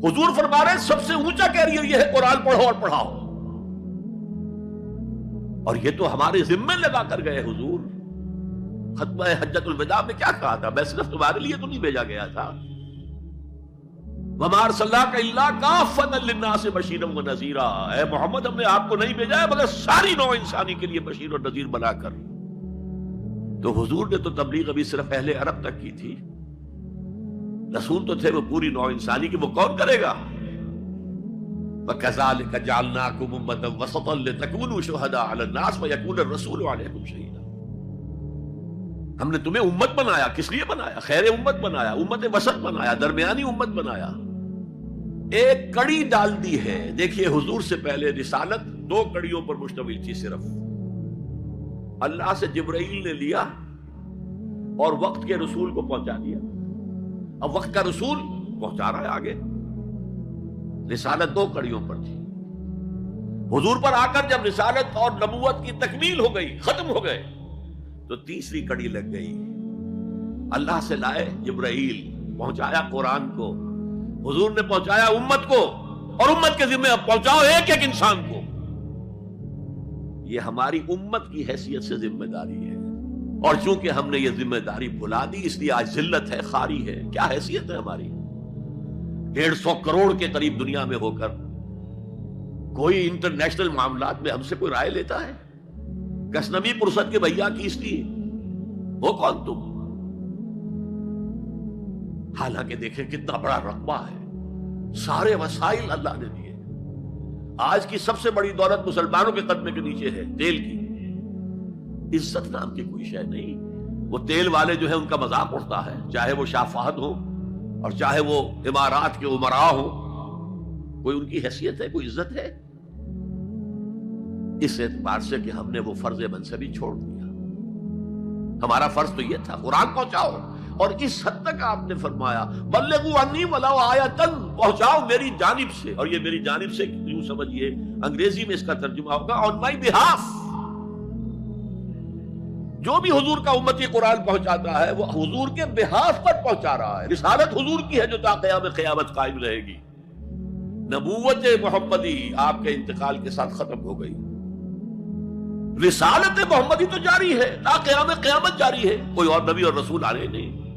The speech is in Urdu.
حضور فرما رہے ہیں سب سے اونچا کیریئر یہ ہے قرآن پڑھو اور پڑھاؤ، اور یہ تو ہمارے ذمے لگا کر گئے حضور۔ خطبہ حجۃ الوداع میں کیا کہا تھا؟ میں صرف تمہارے لیے تو نہیں بھیجا گیا تھا، وَمَا أَرْسَلْنَاكَ إِلَّا كَافَّةً لِلنَّاسِ بَشِيرًا وَنَذِيرًا، اے محمد ہم نے آپ کو نہیں بھیجا ہے مگر ساری نوع انسانی کے لیے بشیر اور نذیر بنا کر۔ تو حضور نے تو تبلیغ ابھی صرف اہل عرب تک کی تھی، رسول تو تھے وہ پوری نوع انسانی کی، وہ کون کرے گا؟ وَكَذَلِكَ جَعَلْنَاكُمْ أُمَّةً وَسَطًا لِتَكُونُوا شُهَدَاءَ عَلَى النَّاسِ وَيَكُونَ الرَّسُولُ عَلَيْكُمْ شَهِيدًا۔ ہم نے تمہیں امت بنایا، کس لیے بنایا؟ خیر امت بنایا، امت وسط بنایا، درمیانی امت بنایا، ایک کڑی ڈال دی ہے۔ دیکھیے حضور سے پہلے رسالت 2 کڑیوں پر مشتمل تھی صرف، اللہ سے جبرائیل نے لیا اور وقت کے رسول کو پہنچا دیا، اب وقت کا رسول پہنچا رہا ہے آگے۔ رسالت 2 کڑیوں پر تھی، حضور پر آ کر جب رسالت اور نبوت کی تکمیل ہو گئی، ختم ہو گئے، تو تیسری کڑی لگ گئی، اللہ سے لائے جبرائیل، پہنچایا قرآن کو، حضور نے پہنچایا امت کو، اور امت کے ذمہ اب پہنچاؤ ایک ایک انسان کو۔ یہ ہماری امت کی حیثیت سے ذمہ داری ہے، اور چونکہ ہم نے یہ ذمہ داری بھلا دی اس لیے آج ذلت ہے، خاری ہے۔ کیا حیثیت ہے ہماری؟ 150 کروڑ کے قریب دنیا میں ہو کر کوئی انٹرنیشنل معاملات میں ہم سے کوئی رائے لیتا ہے؟ گسنوی پرست کے بھیا کی اس لیے وہ کون تم؟ حالانکہ دیکھیں کتنا بڑا رقبہ ہے، سارے وسائل اللہ نے دیے۔ آج کی سب سے بڑی دولت مسلمانوں کے قدمے کے نیچے ہے تیل کی، عزت نام کی کوئی شے نہیں۔ وہ تیل والے جو ہے ان کا مذاق اڑتا ہے، چاہے وہ شاہ فہد ہو اور چاہے وہ امارات کے امراء ہو، کوئی ان کی حیثیت ہے، کوئی عزت ہے؟ اس اعتبار سے کہ ہم نے وہ فرض منصبی چھوڑ دیا۔ ہمارا فرض تو یہ تھا قرآن پہنچاؤ، اور اس حد تک آپ نے فرمایا بلغوا عنی ولو آیۃ، پہنچاؤ میری جانب سے، اور یہ میری جانب سے یوں سمجھیے انگریزی میں اس کا ترجمہ ہوگا آن مائی بہاف۔ جو بھی حضور کا امتی قرآن پہنچاتا ہے وہ حضور کے بہاف پر پہنچا رہا ہے۔ رسالت حضور کی ہے جو تا قیام قیامت قائم رہے گی۔ نبوت محمدی آپ کے انتقال کے ساتھ ختم ہو گئی، رسالت محمدی تو جاری ہے، تا قیام قیامت جاری ہے، کوئی اور نبی اور رسول آ رہے نہیں۔